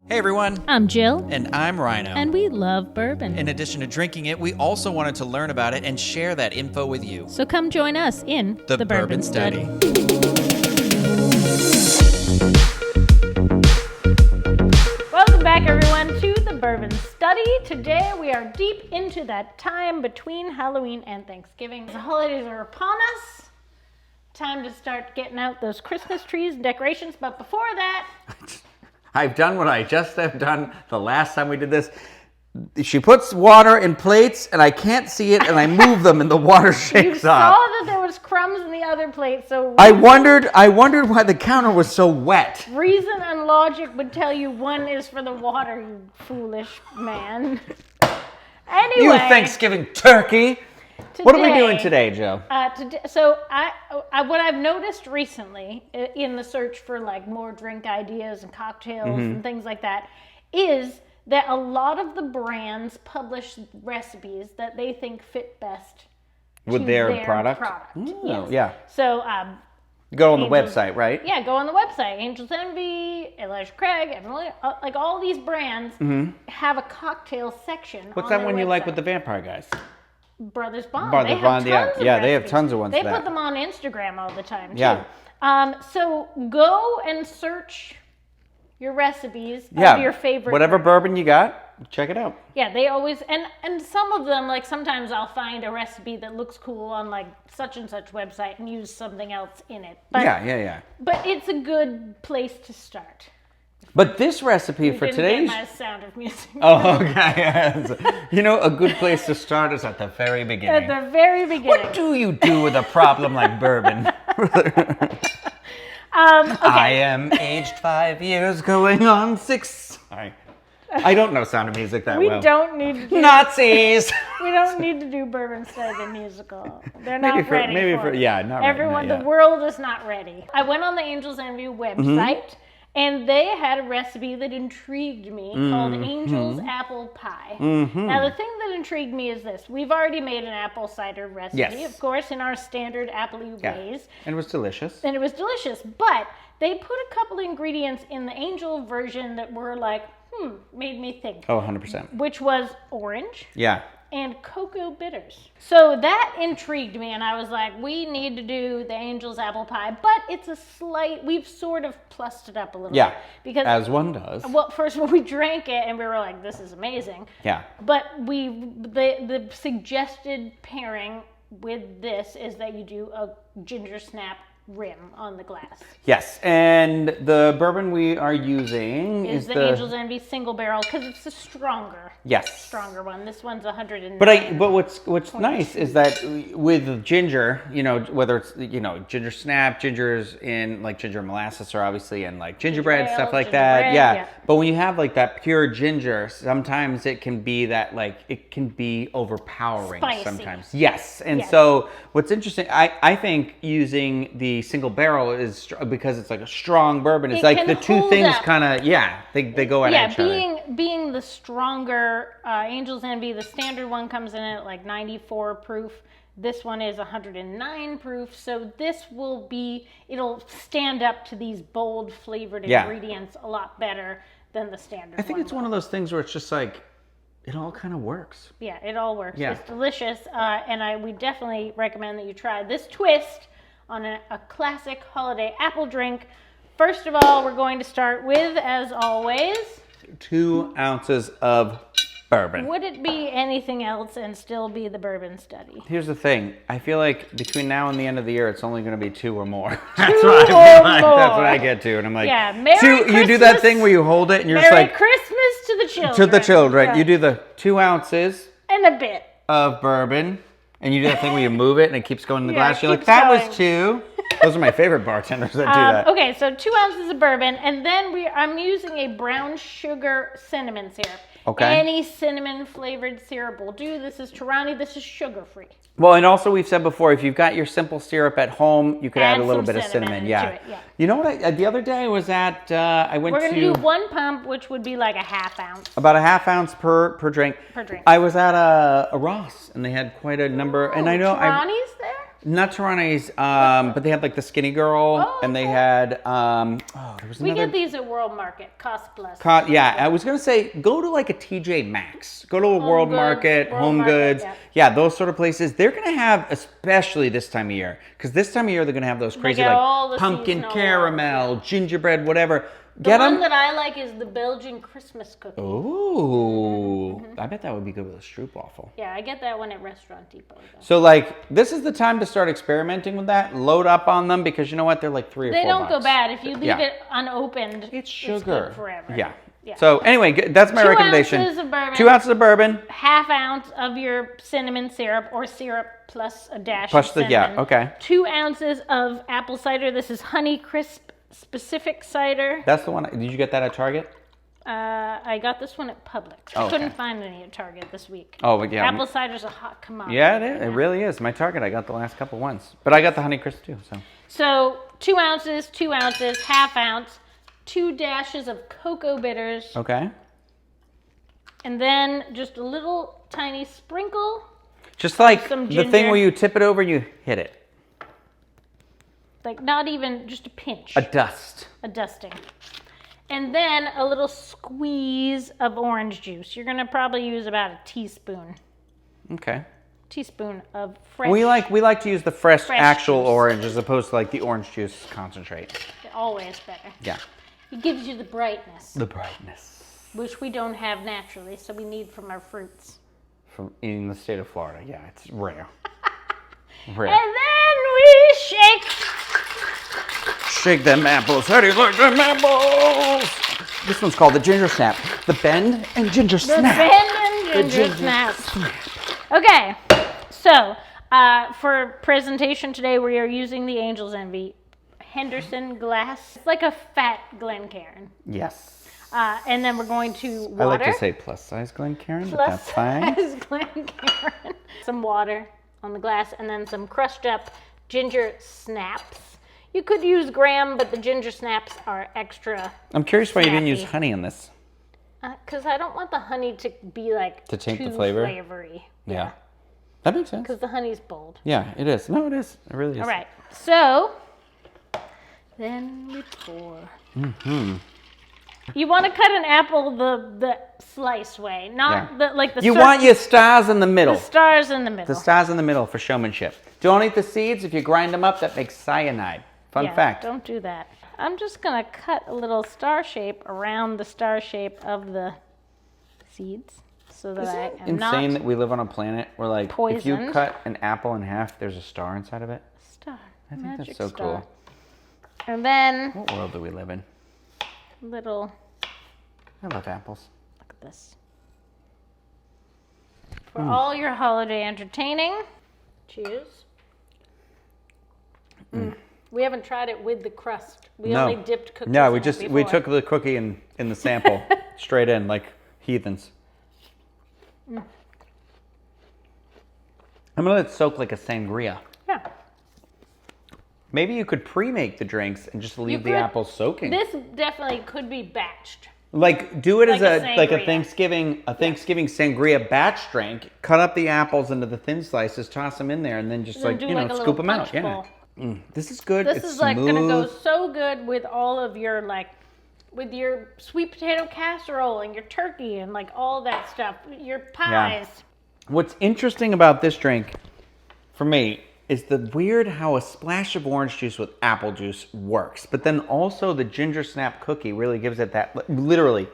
Hey everyone, I'm Jill. and I'm Ryno. And we love bourbon. In addition to drinking it, we also wanted to learn about it and share that info with you. So come join us in The Bourbon Study. Welcome back, everyone, to the Bourbon Study. Today we are deep into that time between Halloween and Thanksgiving. The holidays are upon us. Time to start getting out those Christmas trees and decorations. But before that, I've done what I just have done the last time we did this. She puts water in plates, and I can't see it, and I move them, and the water you shakes saw off. that there was crumbs in the other plate, so I wondered why the counter was so wet. reason and logic would tell you one is for the water, you foolish man. Anyway, You Thanksgiving turkey. What are we doing today, Joe? So what I've noticed recently in the search for like more drink ideas and cocktails and things like that is that a lot of the brands publish recipes that they think fit best With to their product? Yes. Yeah. So Go on the Angels- website, right? yeah, go on the website. Angels Envy, Elijah Craig, everyone, like all these brands have a cocktail section. What's on that their one you like with website. the vampire guys? Brothers Bond. Brothers They have Bond, yeah. tons of Yeah, they have recipes. tons of ones They for that. put them on Instagram all the time too. Yeah. So go and search your recipes Yeah. of your favorite. Whatever bourbon. bourbon you got, check it out. Yeah, they always and some of them, like sometimes I'll find a recipe that looks cool on like such and such website and use something else in it. But, Yeah. But it's a good place to start. But this recipe for Didn't today's... get my sound of music. Oh, okay. Yes. You know, a good place to start is at the very At beginning. the very beginning. What do you do with a problem like bourbon? Okay. I am aged 5 years, going on 6. Sorry. I don't know Sound of Music that We well. don't need to do Nazis! We don't need to do Bourbon Study the musical. They're not ready for it. yeah, not right, Everyone, not the yet. world is not ready. I went on the Angels Envy website, and they had a recipe that intrigued me called Angel's Apple Pie. Now, the thing that intrigued me is this. We've already made an apple cider recipe, Yes. of course, in our standard apple-y Yeah. ways. And it was delicious. And it was delicious, but they put a couple ingredients in the Angel version that were like, made me think. Oh, 100%. Which was orange Yeah. and cocoa bitters. So that intrigued me, and I was like, we need to do the Angel's apple pie, but it's a we've sort of plussed it up a little Yeah. bit. Because, As one does. well, first of all, we drank it, and we were like, this is amazing. Yeah. But the suggested pairing with this is that you do a ginger snap rim on the glass. Yes. And the bourbon we are using Is is the Angel's Envy single barrel, because it's a stronger one. This one's 109. But what's nice is that with ginger, you know, whether it's ginger snap, gingers in like ginger molasses, or obviously in like gingerbread ale, stuff like that. gingerbread, Yeah. yeah. But when you have like that pure ginger, sometimes it can be that like it can be overpowering. Spicy. Sometimes. Yes. And Yes. so what's interesting, I think using the single barrel is because it's like a strong bourbon. It's It like can the two hold things up. kind of they go at each other. being the stronger Angel's Envy, the standard one comes in at like 94 proof. This one is 109 proof, so it'll stand up to these bold flavored ingredients a lot better than the standard one. I think it's one of those things where it's just like it all kind of works. Yeah, it all works. Yeah. It's delicious, and we definitely recommend that you try this twist on a classic holiday apple drink. First of all, we're going to start with, as always, 2 ounces of bourbon. would it be anything else and still be the Bourbon Study? Here's the thing. I feel like between now and the end of the year, it's only going to be 2 or more. Two That's what I feel or like. more. That's what I get to. And I'm like, Yeah, Merry 2, you do that Christmas. thing where you hold it and you're Merry just like, Christmas to the children. to the children. Yeah. You do the 2 ounces And a bit. of bourbon. And you do that thing where you move it and it keeps going in the Yeah, glass. it You're like, keeps that going. was 2. Those are my favorite bartenders that do that. Okay, so 2 ounces of bourbon, and then I'm using a brown sugar cinnamon syrup. Okay. Any cinnamon flavored syrup will do. This is Torani. This is sugar free. Well, and also we've said before, if you've got your simple syrup at home, you could add Add a little some bit of cinnamon. cinnamon Yeah. to it, yeah. You know what? The other day I was at, I went We're to... going to do 1 pump, which would be like a half ounce About a half ounce per drink. per drink. I was at a Ross, and they had quite a number. And I know Torani's there? Not Toronto's, but they had like the Skinny Girl, and they had there was We another. get these at World Market, Cost Plus. Yeah, I was gonna say go to like a TJ Maxx, go to a World Goods, Market, World Home Market, Goods, yeah. yeah, those sort of places. They're gonna have, especially this time of year, because this time of year they're gonna have those crazy get all like the pumpkin seasonal caramel, ones, gingerbread, whatever. The Get one them. that I like is the Belgian Christmas cookie. Ooh, I bet that would be good with a stroopwafel. Yeah, I get that one at Restaurant Depot. Though. So like, this is the time to start experimenting with that. Load up on them because you know what? They're like $3 or $4. They don't go bad if you leave Yeah. it unopened. It's sugar. Good forever. Yeah. Yeah. So anyway, that's my 2 recommendation. ounces of bourbon. 2 ounces of bourbon. Half ounce of your cinnamon syrup or syrup plus a dash Plus of the, cinnamon. yeah, okay. 2 ounces of apple cider. This is Honey Crisp specific cider. That's the one. Did you get that at Target? I got this one at Publix. Oh, I okay. couldn't find any at Target this week. Oh, but yeah. Apple cider's a hot commodity. Yeah, it is. It really is. My Target, I got the last couple ones. But I got the Honey Crisp too, so. So 2 ounces, half ounce, 2 dashes of cocoa bitters, Okay. and then just a little tiny sprinkle. Just like Some the thing ginger. where you tip it over and you hit it. Like not even just a pinch, A dust. a dusting. And then a little squeeze of orange juice. You're gonna probably use about a teaspoon Okay. of fresh. We like to use the fresh actual juice. orange as opposed to like the orange juice concentrate. Always better. Yeah. It gives you the brightness, The brightness. which we don't have naturally, so we need from our fruits. From in the state of Florida. Yeah, it's rare. Rare. And then we shake. Shake them apples. How do you like them apples? This one's called the ginger snap. The bend and ginger The snap. bend and ginger ginger snap. Okay, so for presentation today, we are using the Angel's Envy Henderson glass. It's like a fat Glencairn. Yes. And then we're going to water. I like to say plus size Glencairn, but that's fine. Plus size Glencairn. Some water on the glass, and then some crushed up ginger snaps. You could use graham, but the ginger snaps are extra. I'm curious why you didn't use snappy. honey in this. Because I don't want the honey to be like To taint the too flavor? flavory. Yeah. That makes sense. Because the honey's bold. Yeah, it is. No, it is. It really is. All right, so then we pour. Mm-hmm. You want to cut an apple the slice way, not Yeah. the like the. You want your stars in the middle. the stars in the middle. The stars in the middle for showmanship. Don't eat the seeds. If you grind them up, that makes cyanide. Fun Yeah, fact. Don't do that. I'm just gonna cut a little star shape around the star shape of the seeds, so that Isn't I it am insane not that we live on a planet where, like, if you poisoned. cut an apple in half, there's a star inside of it? star. I think Magic that's so star. cool. And then What world do we live in? little. I love apples. Look at this. For all your holiday entertaining, cheers. We haven't tried it with the crust. We No. only dipped cookies. No, in we it just we before. took the cookie in the sample straight in like heathens. I'm gonna let it soak like a sangria. Yeah. Maybe you could pre-make the drinks and just leave the could. apples soaking. This definitely could be batched. Like do it as Like a like a sangria. Thanksgiving sangria batch drink. Cut up the apples into the thin slices, toss them in there, and then just Then like do you like know a scoop little them out. punch Yeah. bowl. This is good. This it's is like gonna go smooth. so good with all of your like, with your sweet potato casserole and your turkey and like all that stuff. Your pies. What's interesting about this drink, for me, is the weird how a splash of orange juice with apple juice works, but then also the ginger snap cookie really gives it that. Literally,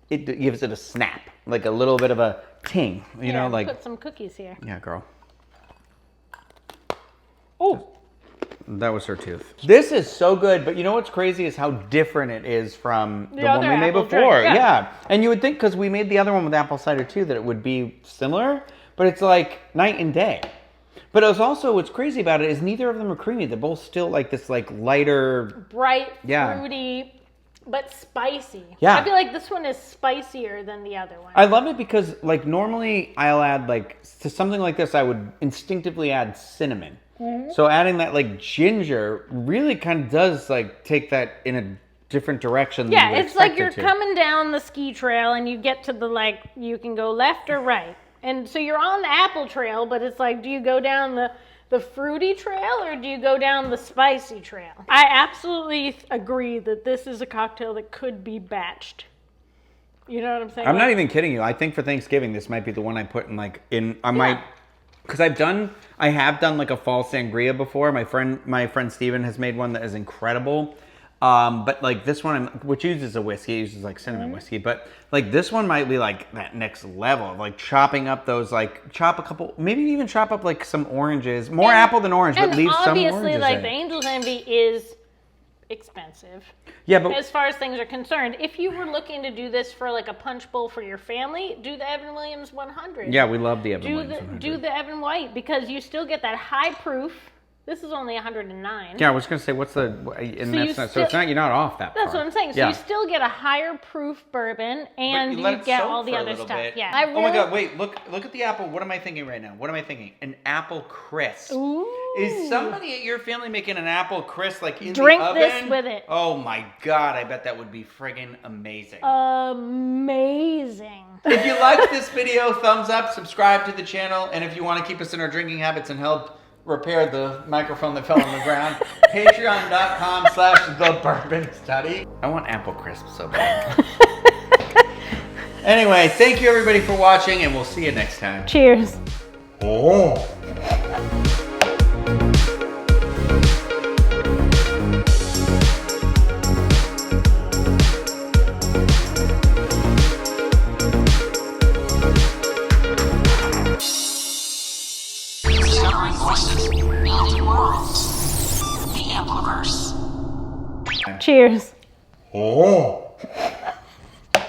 it gives it a snap, like a little bit of a ting. You know, like put some cookies here. yeah, girl. Oh, That was her tooth. This is so good, but you know what's crazy is how different it is from the one other we made apple before. drink, yeah. And you would think because we made the other one with apple cider too that it would be similar, but it's like night and day. But it was also what's crazy about it is neither of them are creamy. They're both still like this like lighter. bright, Yeah. fruity, but spicy. Yeah. I feel like this one is spicier than the other one. I love it because like normally I'll add like to something like this I would instinctively add cinnamon. Mm-hmm. So adding that like ginger really kind of does like take that in a different direction. Yeah, than you would it's like expect you're it to. coming down the ski trail and you get to the you can go left or right. And so you're on the apple trail, but it's like, do you go down the fruity trail or do you go down the spicy trail? I absolutely agree that this is a cocktail that could be batched. You know what I'm saying? I'm not even kidding you. I think for Thanksgiving, this might be the one I put in might, because I have done like a fall sangria before. My friend Steven has made one that is incredible. But like this one, which uses a whiskey, it uses like cinnamon whiskey, but like this one might be like that next level of like chopping up those, like chop up like some oranges, more apple than orange, but leave some oranges obviously like in. the Angel's Envy is expensive. Yeah, but as far as things are concerned, if you were looking to do this for like a punch bowl for your family, do the Evan Williams 100. Yeah, we love the Evan Williams 100. Do the Evan White because you still get that high proof. This is only 109. Yeah, I was gonna say so it's not, you're not off that. That's what I'm saying. So you still get a higher proof bourbon, and you get all the other stuff. Bit. Yeah. Oh my God! Wait, look at the apple. What am I thinking right now? What am I thinking? An apple crisp. Ooh. Is somebody at your family making an apple crisp like in Drink the oven? this with it. Oh my God! I bet that would be friggin' amazing. Amazing. If you liked this video, thumbs up, subscribe to the channel, and if you want to keep us in our drinking habits and help repair the microphone that fell on the ground, patreon.com/thebourbon study. I want apple crisp so bad. Anyway, thank you everybody for watching, and we'll see you next time. Cheers. Oh. Discovering voices, building worlds. The Ampliverse. Cheers. Oh.